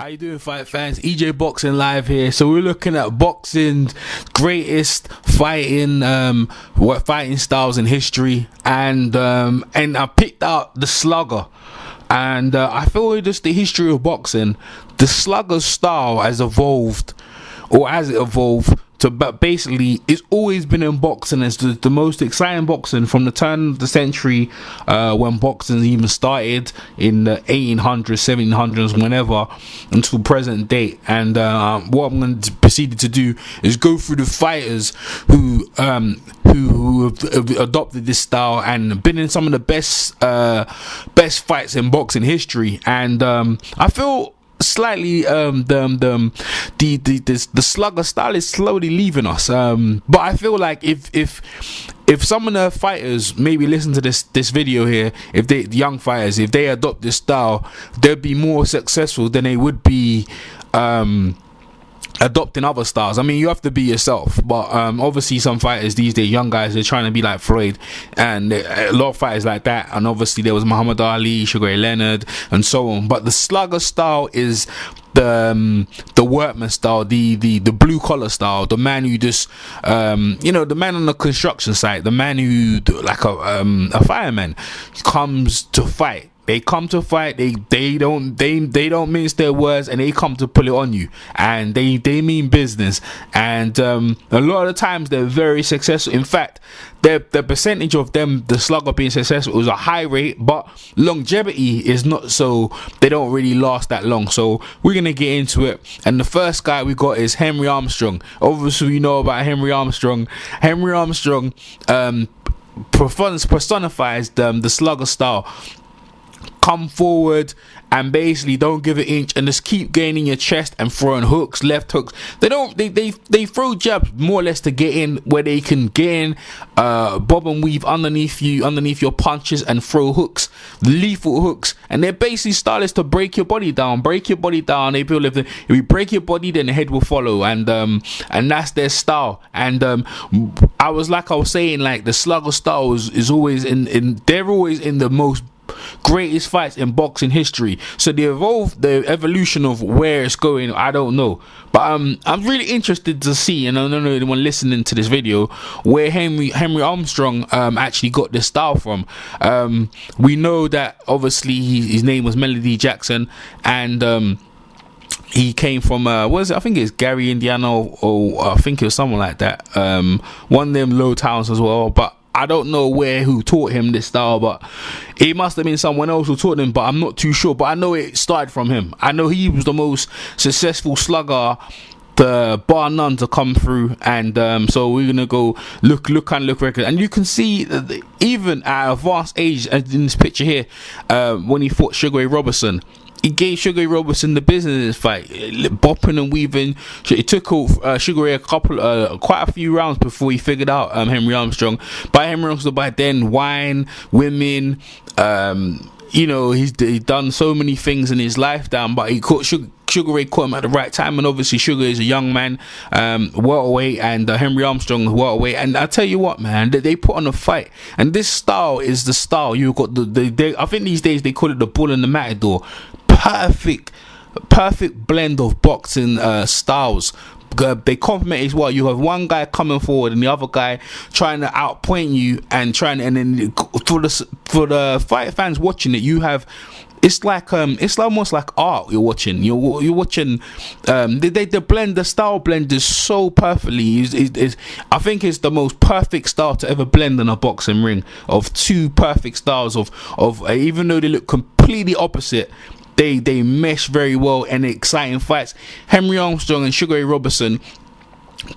How you doing, fight fans? EJ Boxing Live here. So we're looking at boxing's greatest fighting styles in history, and I picked out the slugger. And I feel just the history of boxing, the slugger style has evolved, or as it evolved, but basically it's always been in boxing as the most exciting boxing from the turn of the century, when boxing even started in the 1800s, 1700s, whenever, until present date. And what I'm going to proceed to do is go through the fighters who have adopted this style and been in some of the best fights in boxing history. And I feel slightly the slugger style is slowly leaving us, but I feel like if some of the fighters maybe listen to this video here, if the young fighters, if they adopt this style, they'll be more successful than they would be adopting other styles. I mean, you have to be yourself, but obviously some fighters these days, young guys, they're trying to be like Floyd, and a lot of fighters like that. And obviously there was Muhammad Ali, Sugar Ray Leonard, and so on. But the slugger style is the workman style, the blue collar style, the man who just the man on the construction site, the man who, like a fireman, comes to fight. They come to fight. They don't mince their words, and they come to pull it on you, and they mean business. And a lot of the times they're very successful. In fact, the percentage of them, the slugger, being successful is a high rate, but longevity is not, so they don't really last that long. So we're gonna get into it. And the first guy we got is Henry Armstrong. Obviously, you know about Henry Armstrong. Henry Armstrong personifies the slugger style. Come forward and basically don't give an inch, and just keep gaining your chest and throwing hooks, left hooks. They throw jabs more or less to get in, where they can get in, bob and weave underneath your punches, and throw hooks, lethal hooks. And they're basically stylists to break your body down. They feel if you break your body, then the head will follow, and that's their style. And I was saying, like, the slugger style is always they're always in the most greatest fights in boxing history. So the evolution of where it's going, I don't know, but I'm really interested to see, and I don't know anyone listening to this video, where Henry Armstrong actually got this style from. We know that obviously his name was Melody Jackson, and he came from what is it? I think it's Gary, Indiana, or I think it was someone like that. One of them low towns as well, but I don't know who taught him this style, but it must have been someone else who taught him, but I'm not too sure. But I know it started from him. I know he was the most successful slugger, bar none, to come through. And so we're gonna go look record, and you can see that even at an advanced age, as in this picture here, when he fought Sugar Ray Robinson, he gave Sugar Ray Robinson the business in this fight, bopping and weaving. It took Sugar Ray quite a few rounds before he figured out Henry Armstrong. But Henry Armstrong, by then, wine, women, he's done so many things in his life down, but he caught Sugar Ray caught him at the right time. And obviously Sugar is a young man, welterweight, and Henry Armstrong is welterweight. And I tell you what, man, they put on a fight, and this style is the style. You've got I think these days they call it the bull and the matador. Perfect blend of boxing styles. They complement as well. You have one guy coming forward and the other guy trying to outpoint you, and then for the fight fans watching it, it's almost like art. You're watching. The style blend so perfectly. I think it's the most perfect style to ever blend in a boxing ring, of two perfect styles of even though they look completely opposite, they mesh very well and exciting fights. Henry Armstrong and Sugar Ray Robinson,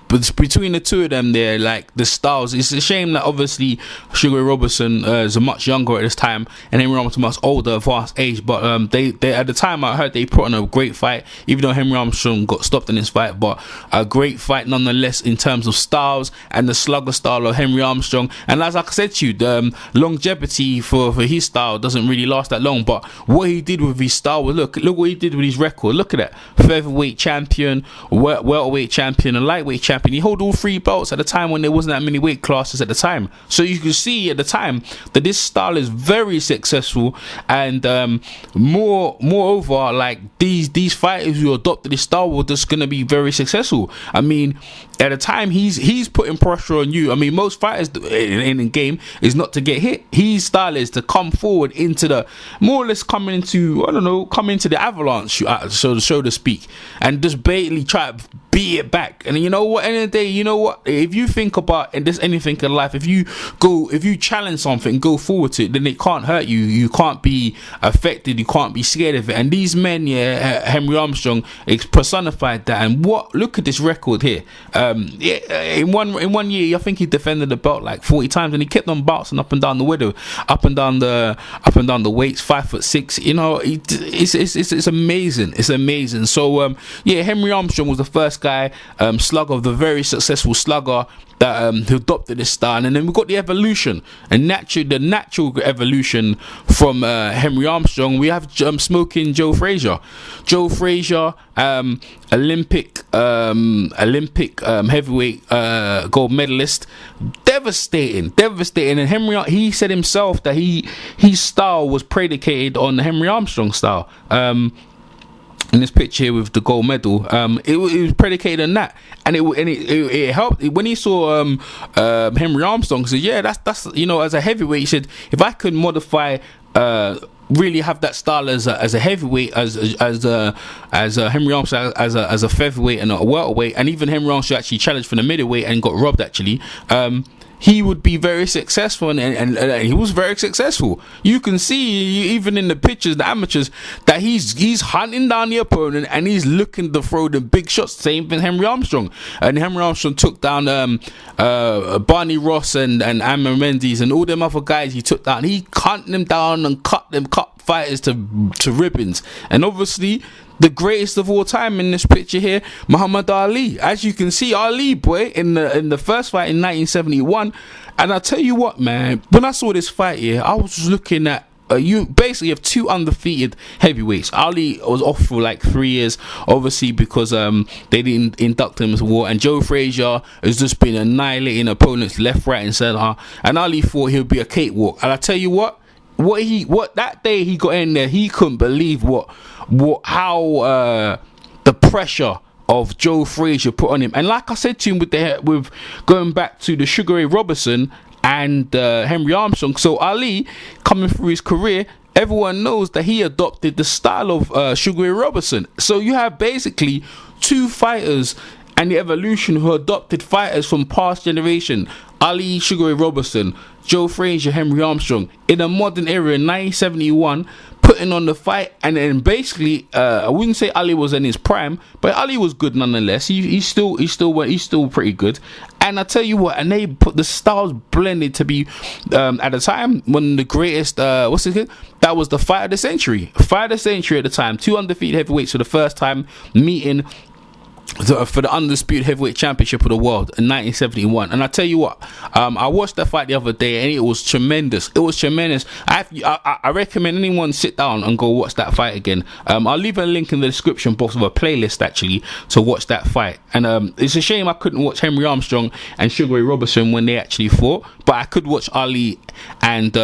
but between the two of them, they're like the styles. It's a shame that obviously Sugar Ray Robinson is much younger at this time, and Henry Armstrong much older, advanced age. But they at the time, I heard they put on a great fight, even though Henry Armstrong got stopped in this fight. But a great fight nonetheless in terms of styles, and the slugger style of Henry Armstrong. And as I said to you, the longevity for his style doesn't really last that long. But what he did with his style was look what he did with his record. Look at that: featherweight champion, welterweight champion, and lightweight heavyweight champion. He held all 3 belts at the time when there wasn't that many weight classes at the time. So you can see at the time that this style is very successful, and moreover, like these fighters who adopted this style were just gonna be very successful. I mean, at the time he's putting pressure on you. I mean, most fighters in the game is not to get hit. His style is to come forward into the, more or less come into the avalanche, so to speak, and just basically try to beat it back. And you know what, end of the day, you know what, if you think about, and there's anything in life, if you challenge something, go forward to it, then it can't hurt you. You can't be affected, you can't be scared of it. And these men, Henry Armstrong personified that. And look at this record here. In one year, I think he defended the belt like 40 times, and he kept on bouncing up and down the widow, up and down the weights. 5'6". You know, it's amazing. It's amazing. So Henry Armstrong was the first guy, slugger, the very successful slugger that who adopted this style. And then we got the evolution, and the natural evolution from Henry Armstrong. We have smoking Joe Frazier. Olympic heavyweight gold medalist, devastating. And Henry, he said himself that his style was predicated on the Henry Armstrong style. In this picture here with the gold medal, it was predicated on that, and it helped when he saw Henry Armstrong. He said, yeah, that's as a heavyweight, he said, if I could modify, really have that style as a heavyweight, as Henry Armstrong as a featherweight and a welterweight, and even Henry Armstrong actually challenged for the middleweight and got robbed actually. He would be very successful, and he was very successful. You can see even in the pictures, the amateurs, that he's hunting down the opponent and he's looking to throw the big shots. Same thing Henry Armstrong, and Henry Armstrong took down Barney Ross and Amber Mendes and all them other guys. He took down. He hunted them down and cut fighters to ribbons. And obviously, the greatest of all time in this picture here, Muhammad Ali. As you can see, Ali, boy, in the first fight in 1971. And I tell you what, man, when I saw this fight here, I was just looking at you basically have 2 undefeated heavyweights. Ali was off for like 3 years, obviously, because they didn't induct him as war. And Joe Frazier has just been annihilating opponents left, right, and centre. And Ali thought he would be a cakewalk. And I tell you what that day he got in there, he couldn't believe how the pressure of Joe Frazier put on him. And like I said to him, with going back to the Sugar Ray Robinson and Henry Armstrong, so Ali, coming through his career, everyone knows that he adopted the style of Sugar Ray Robinson. So you have basically 2 fighters and the evolution who adopted fighters from past generation. Ali, Sugar Ray Robinson, Joe Frazier, Henry Armstrong, in a modern era in 1971, putting on the fight. And then basically, I wouldn't say Ali was in his prime, but Ali was good nonetheless. He's still pretty good. And I tell you what, and they put the styles blended to be at the time one of the greatest. That was the fight of the century. Fight of the century at the time. 2 undefeated heavyweights for the first time meeting for the undisputed heavyweight championship of the world in 1971. And I tell you what, I watched that fight the other day, and it was tremendous. I recommend anyone sit down and go watch that fight again. I'll leave a link in the description box of a playlist actually to watch that fight. And it's a shame I couldn't watch Henry Armstrong and Sugar Ray Robinson when they actually fought, but I could watch Ali and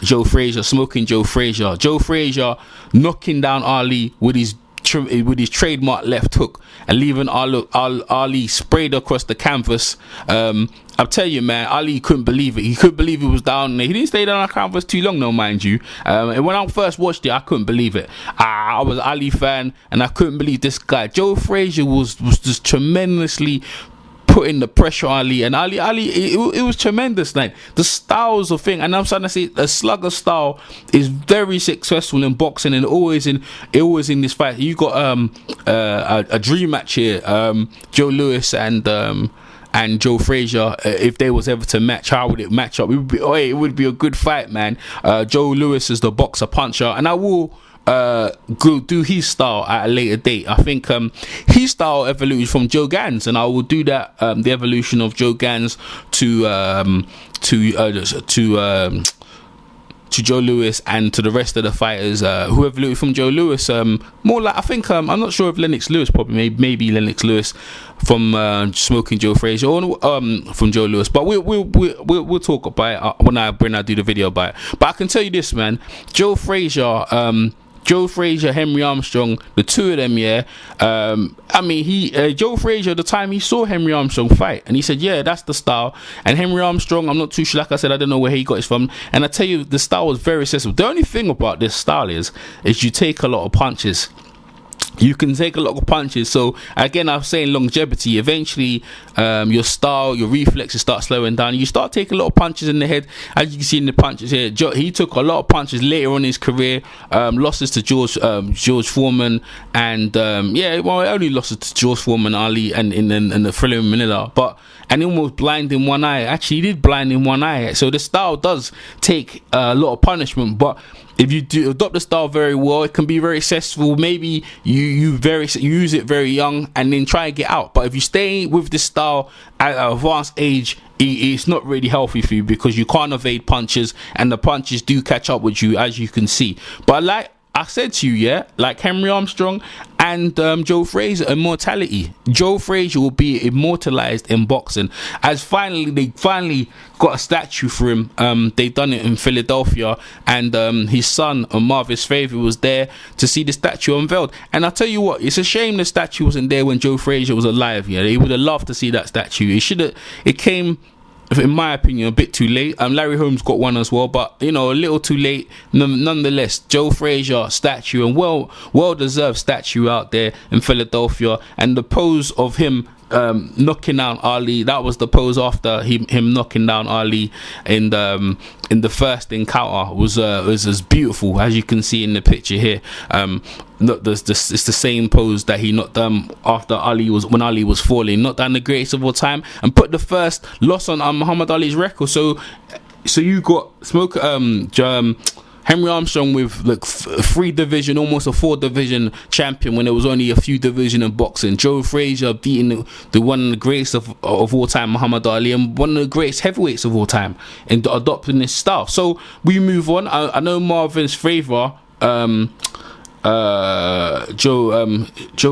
Joe Frazier, smoking Joe Frazier knocking down Ali with his trademark left hook and leaving Ali sprayed across the canvas. I'll tell you, man, Ali couldn't believe it. He couldn't believe he was down there. He didn't stay down on the canvas too long, though, mind you. And when I first watched it, I couldn't believe it. I was an Ali fan, and I couldn't believe this guy. Joe Frazier was just tremendously putting the pressure on Ali, and Ali, it was tremendous. Like the styles of thing, and I'm starting to see the slugger style is very successful in boxing, and always in this fight. You got a dream match here, Joe Louis and Joe Frazier. If they was ever to match, how would it match up? It would be a good fight, man. Joe Louis is the boxer puncher, and I will go do his style at a later date. I think his style evoluted from Joe Gans, and I will do that, the evolution of Joe Gans to Joe Louis and to the rest of the fighters who have looted from Joe Louis. More like, I think, I'm not sure if Lennox Lewis, probably maybe Lennox Lewis from Smoking Joe Frazier, or from Joe Louis. But we'll talk about it when I do the video about it. But I can tell you this, man, Joe Frazier, Henry Armstrong, the two of them, yeah. I mean, Joe Frazier, at the time he saw Henry Armstrong fight, and he said, yeah, that's the style. And Henry Armstrong, I'm not too sure, like I said, I don't know where he got it from. And I tell you, the style was very accessible. The only thing about this style is you take a lot of punches. You can take a lot of punches. So again, I'm saying longevity. Eventually, your style, your reflexes start slowing down. You start taking a lot of punches in the head. As you can see in the punches here, he took a lot of punches later on in his career. Losses to George Foreman, and only losses to George Foreman, Ali, and in the thriller Manila. And he almost blind in one eye. Actually, he did blind in one eye. So the style does take a lot of punishment, but if you do adopt the style very well, it can be very successful. Maybe you use it very young and then try and get out. But if you stay with this style at an advanced age, it's not really healthy for you, because you can't evade punches, and the punches do catch up with you, as you can see. But like I said to you, yeah, like Henry Armstrong and Joe Frazier, immortality. Joe Frazier will be immortalized in boxing, as they finally got a statue for him. They done it in Philadelphia, and his son Marvis Frazier was there to see the statue unveiled. And I tell you what, it's a shame the statue wasn't there when Joe Frazier was alive. Yeah, they would have loved to see that statue. It came, in my opinion, a bit too late. Larry Holmes got one as well, but a little too late. Nonetheless, Joe Frazier statue, and well deserved statue out there in Philadelphia. And the pose of him knocking down Ali, that was the pose after him knocking down Ali in the first encounter, was as beautiful as you can see in the picture here. It's the same pose that he knocked after when Ali was falling, knocked down the greatest of all time, and put the first loss on Muhammad Ali's record. So you got Henry Armstrong with like 3 division, almost a 4 division champion when there was only a few division in boxing. Joe Frazier beating the one of the greatest of all time, Muhammad Ali, and one of the greatest heavyweights of all time, in adopting this style. So we move on. I know Marvin's favour, Joe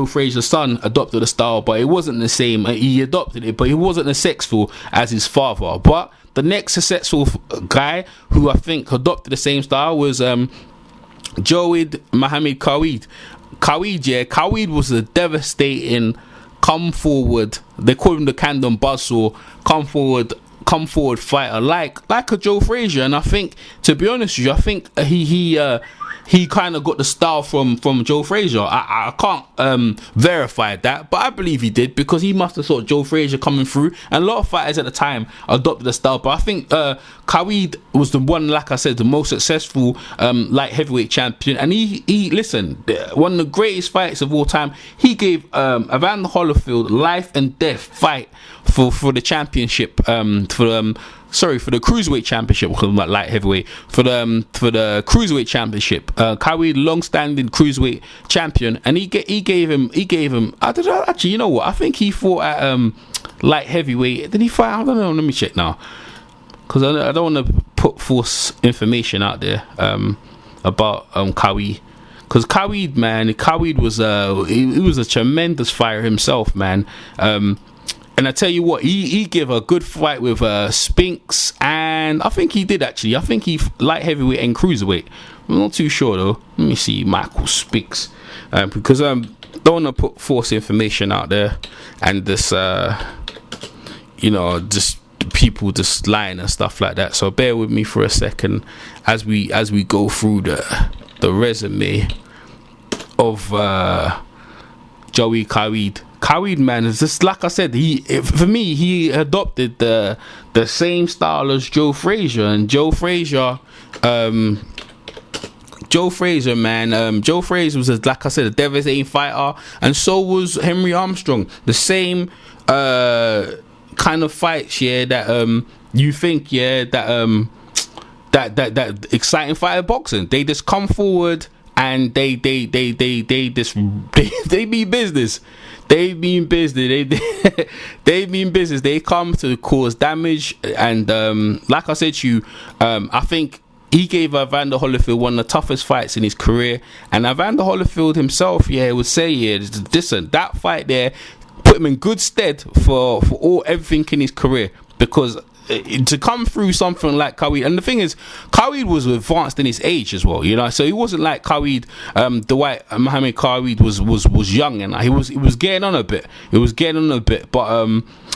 Frazier's son, adopted the style, but it wasn't the same. He adopted it, but he wasn't as successful as his father. But the next successful guy who I think adopted the same style was Joed Mohamed Qawi. Qawi was a devastating come forward. They call him the Camden Buzzsaw. Come forward fighter, like a Joe Frazier. And I think, to be honest with you, I think he kind of got the style from Joe Frazier. I can't verify that, but I believe he did, because he must have saw Joe Frazier coming through, and a lot of fighters at the time adopted the style. But I think Qawi was the one, like I said, the most successful light heavyweight champion, and he listen, one of the greatest fights of all time. He gave Evander Holyfield life and death fight for the championship, for the cruiserweight championship, light heavyweight, for the cruiserweight championship. Qawi, long-standing cruiserweight champion, and he gave him. I don't know, actually, you know what? I think he fought at light heavyweight. Did he fight? I don't know. Let me check now, because I don't want to put false information out there about Qawi. Because Qawi was he was a tremendous fighter himself, man. And I tell you what, he gave a good fight with Spinks, and I think he did actually. I think he light heavyweight and cruiserweight. I'm not too sure though. Let me see Michael Spinks, because I don't want to put false information out there, and this just people just lying and stuff like that. So bear with me for a second as we go through the resume of Joey Qawi, man, is just like I said. For me, he adopted the same style as Joe Frazier, and Joe Frazier, man. Joe Frazier was, like I said, a devastating fighter, and so was Henry Armstrong. The same kind of fights, yeah. That you think, yeah, that exciting fight of boxing. They just come forward and they mean business. They mean business. They mean business. They come to cause damage, and like I said to you, I think he gave Evander Holyfield one of the toughest fights in his career, and Evander Holyfield himself, would say, listen, that fight there put him in good stead for everything in his career, because to come through something like Qawi, and the thing is, Qawi was advanced in his age as well, so he wasn't like Qawi, Dwight Muhammad Qawi was young, and he was getting on a bit. But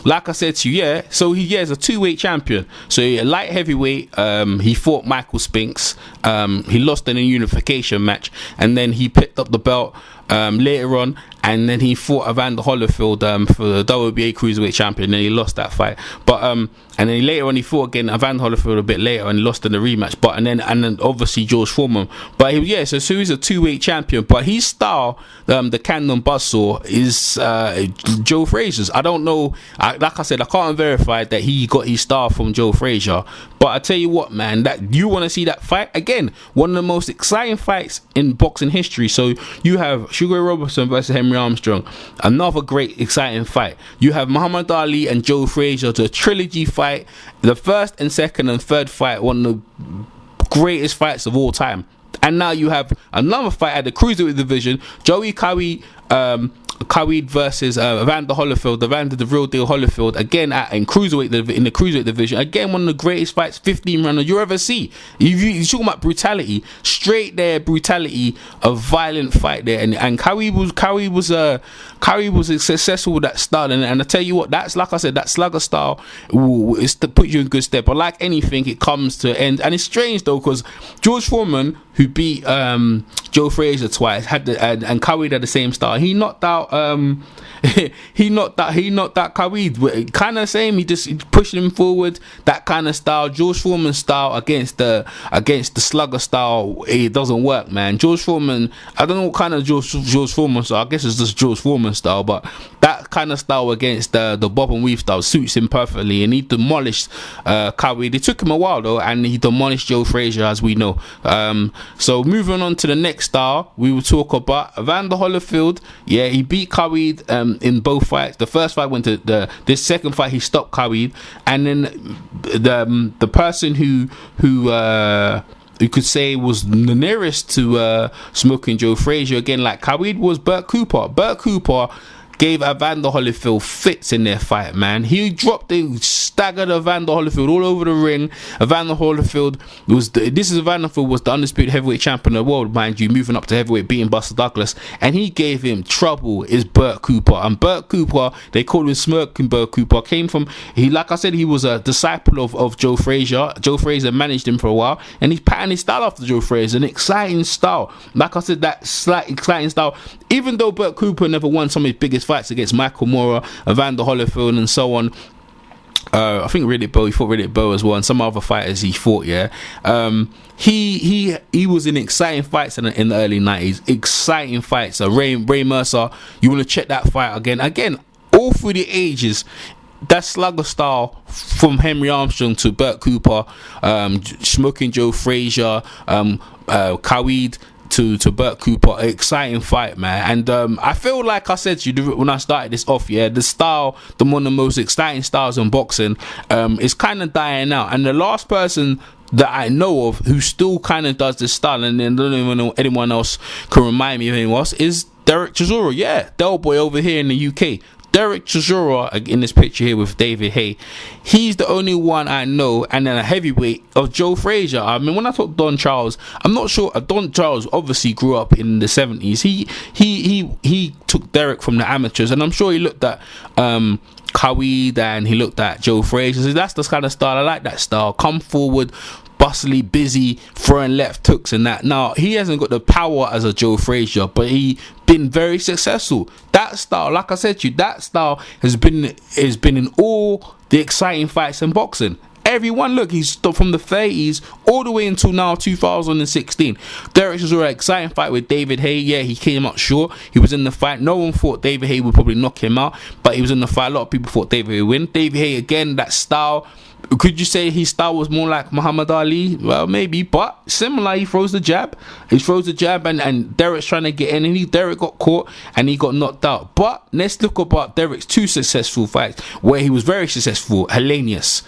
like I said to you, so he is a 2-weight champion. So light heavyweight, he fought Michael Spinks, he lost in a unification match, and then he picked up the belt later on, and then he fought Evander Holyfield for the WBA cruiserweight champion, and he lost that fight. But and then later on he fought again Evander Holyfield a bit later and lost in the rematch. But and then obviously George Foreman. But so he's a 2-weight champion. But his style, the Camden Buzzsaw, is Joe Frazier's. I don't know. Like I said, I can't verify that he got his style from Joe Frazier. But I tell you what, man, that you want to see that fight again. One of the most exciting fights in boxing history. So you have Sugar Ray Robinson versus Henry Armstrong, another great exciting fight. You have Muhammad Ali and Joe Frazier, the trilogy fight, the first and second and third fight, one of the greatest fights of all time. And now you have another fight at the cruiserweight division, Qawi versus Evander Holyfield, Evander the real deal Holyfield, again in the cruiserweight division. Again, one of the greatest fights, 15 rounder you ever see. You're talking about brutality, straight there brutality, a violent fight there, and Qawi was successful with that style, and I tell you what, that's, like I said, that slugger style is to put you in good stead. But like anything, it comes to an end, and it's strange though, because George Foreman, who beat Joe Frazier twice, and Qawi had the same style. He knocked out he knocked out Qawi, kind of same. He just pushed him forward, that kind of style. George Foreman's style against the slugger style, it doesn't work, man. George Foreman, I don't know what kind of George Foreman style. I guess it's just George Foreman style, but that kind of style against the bob and weave style suits him perfectly, and he demolished Qawi. It took him a while though, and he demolished Joe Frazier, as we know. So moving on to the next style, we will talk about Evander Holyfield. Yeah, he beat Qawi in both fights. The first fight went to this second fight he stopped Qawi, and then the person who you could say was the nearest to smoking Joe Frazier again like Qawi was Bert Cooper. Bert Cooper gave Evander Holyfield fits in their fight, man. He staggered Evander Holyfield all over the ring. Evander Holyfield was the undisputed heavyweight champion of the world, mind you, moving up to heavyweight, beating Buster Douglas, and he gave him trouble. Is Bert Cooper, and Bert Cooper, they called him Smirking Bert Cooper, like I said, he was a disciple of Joe Frazier. Joe Frazier managed him for a while, and he's patterned his style after Joe Frazier, an exciting style. Like I said, that slight exciting style. Even though Bert Cooper never won some of his biggest fights against Michael Moorer, Evander Holyfield, and so on. I think he fought Riddick Bowe as well, and some other fighters he fought. He was in exciting fights in the early 90s. Exciting fights. Ray Mercer. You want to check that fight again, all through the ages. That slugger style from Henry Armstrong to Bert Cooper, smoking Joe Frazier, Qawi to Bert Cooper, exciting fight, man. And I feel like I said to you when I started this off, the style, one of the most exciting styles in boxing, is kind of dying out. And the last person that I know of who still kind of does this style, and then don't even know anyone else can remind me of anyone else, is Dereck Chisora. Del Boy over here in the UK. Dereck Chisora in this picture here with David Haye. He's the only one I know, and then a heavyweight of Joe Frazier. I mean, when I talk Don Charles, I'm not sure. Don Charles obviously grew up in the 70s. He took Dereck from the amateurs, and I'm sure he looked at Qawi and he looked at Joe Frazier. So that's the kind of style I like. That style, come forward, bustly, busy, throwing left hooks and that. Now, he hasn't got the power as a Joe Frazier, but he been very successful. That style, like I said to you, that style has been in all the exciting fights in boxing. Everyone, look, he's from the 30s all the way until now, 2016. Dereck Chisora, exciting fight with David Haye. Yeah, he came up short. He was in the fight. No one thought David Haye would probably knock him out, but he was in the fight. A lot of people thought David Haye would win. David Haye, again, that style. Could you say his style was more like Muhammad Ali? Well, maybe, but similar. He throws the jab. and Dereck's trying to get in, and Dereck got caught and he got knocked out. But let's look about Dereck's two successful fights where he was very successful. Hellenius.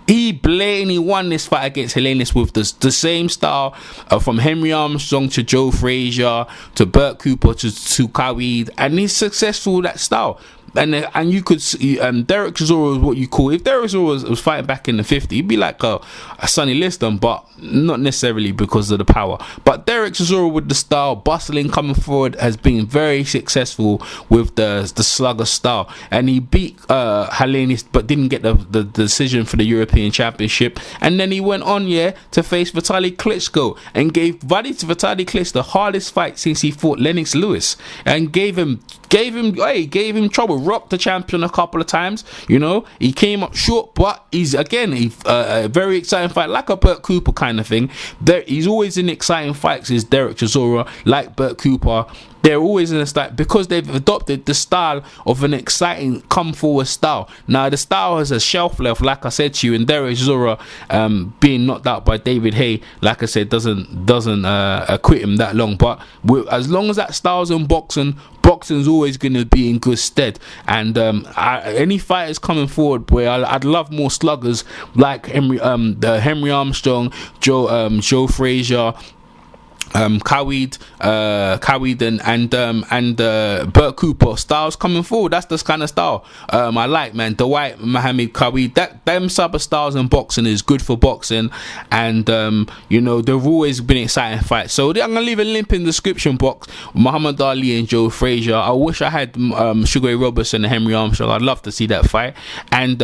He blatantly won this fight against Helenius with the same style, from Henry Armstrong to Joe Frazier to Bert Cooper to Qawi, and he's successful with that style. And you could see Dereck Chisora is what you call, if Dereck Chisora was fighting back in the 50s, he'd be like a Sonny Liston, but not necessarily because of the power. But Dereck Chisora with the style, bustling, coming forward, has been very successful with the slugger style, and he beat Helenius but didn't get the decision for the European Championship. And then he went on to face Vitaly Klitschko and gave Vitaly Klitschko the hardest fight since he fought Lennox Lewis, and gave him trouble. Rocked the champion a couple of times. He came up short, but he's again a very exciting fight, like a Bert Cooper kind of thing. He's always in exciting fights. Is Dereck Chisora, like Bert Cooper. They're always in a style because they've adopted the style of an exciting come forward style. Now the style has a shelf life, like I said to you, and Dereck Chisora being knocked out by David Haye, like I said, doesn't quit him that long. But as long as that style's in boxing's always going to be in good stead. And any fighters coming forward, where I'd love more sluggers like Henry Armstrong, Joe Frazier, Qawi and Bert Cooper styles coming forward. That's the kind of style I like, man. Dwight, Muhammad, Qawi, them type of styles in boxing is good for boxing, and they've always been exciting fights. So I'm gonna leave a link in the description box. Muhammad Ali and Joe Frazier. I wish I had Sugar Ray Robertson and Henry Armstrong. I'd love to see that fight. And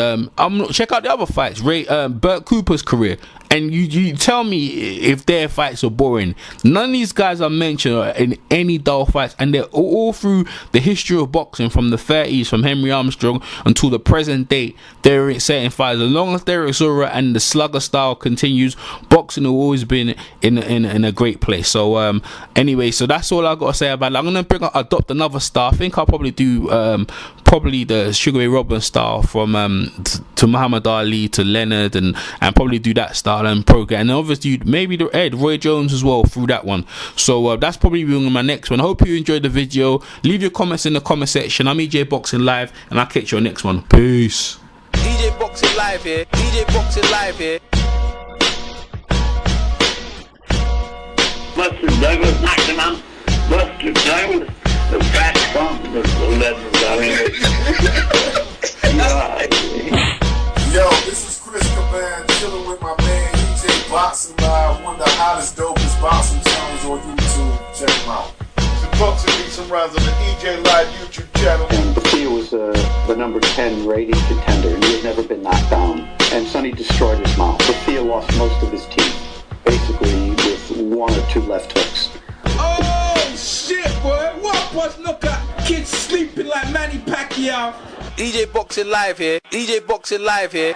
check out the other fights. Bert Cooper's career. And you tell me if their fights are boring. None of these guys are mentioned in any dull fights, and they're all through the history of boxing from the 30s, from Henry Armstrong until the present day. They're exciting fights. As long as Dereck Chisora and the slugger style continues, boxing will always been in a great place. So anyway, so that's all I gotta say about it. I'm gonna adopt another style. I think I'll probably do the Sugar Ray Robinson style from to Muhammad Ali to Leonard, and probably do that style and program, and obviously maybe the Ed Roy Jones as well through that one. So that's probably my next one. I hope you enjoyed the video. Leave your comments in the comment section. I'm EJ Boxing Live, and I'll catch you on the next one. Peace. EJ Boxing Live here. EJ Boxing Live here. Buster Douglas knocked him out. Buster Douglas, the fat bump, the legends out here. Yo, this is Chris Caban, chilling with my man EJ Boxing Live, one of the hottest, dopest boxing channels on YouTube. Check them out. Some boxing beats and rounds on the EJ Live YouTube channel. And Bafia was the number 10 rated contender, and he had never been knocked down. And Sonny destroyed his mouth. Bafia lost most of his teeth, basically with one or two left hooks. Oh shit, boy! What was look at kids sleeping like Manny Pacquiao? EJ Boxing Live here. EJ Boxing Live here.